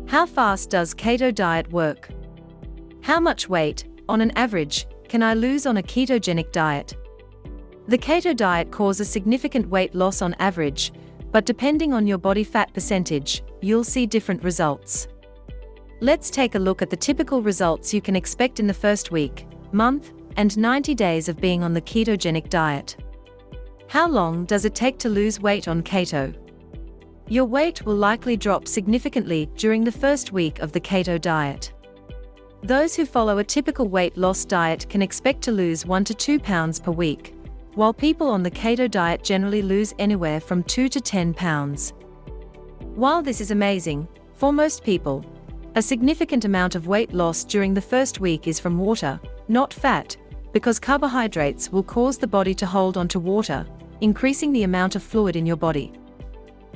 How fast does keto diet work? How much weight, on an average, can I lose on a ketogenic diet? The keto diet causes significant weight loss on average, but depending on your body fat percentage, you'll see different results. Let's take a look at the typical results you can expect in the first week, month, and 90 days of being on the ketogenic diet. How long does it take to lose weight on keto? Your weight will likely drop significantly during the first week of the keto diet. Those who follow a typical weight loss diet can expect to lose 1 to 2 pounds per week, while people on the keto diet generally lose anywhere from 2 to 10 pounds. While this is amazing, for most people, a significant amount of weight loss during the first week is from water, not fat, because carbohydrates will cause the body to hold onto water, increasing the amount of fluid in your body.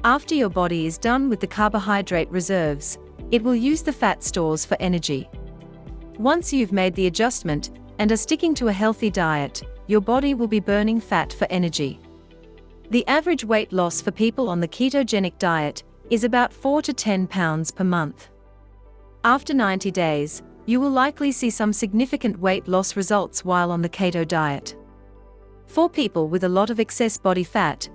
After your body is done with the carbohydrate reserves, it will use the fat stores for energy. Once you've made the adjustment and are sticking to a healthy diet, your body will be burning fat for energy. The average weight loss for people on the ketogenic diet is about 4 to 10 pounds per month. After 90 days, you will likely see some significant weight loss results while on the keto diet. For people with a lot of excess body fat,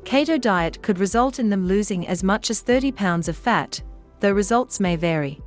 keto diet could result in them losing as much as 30 pounds of fat, though results may vary.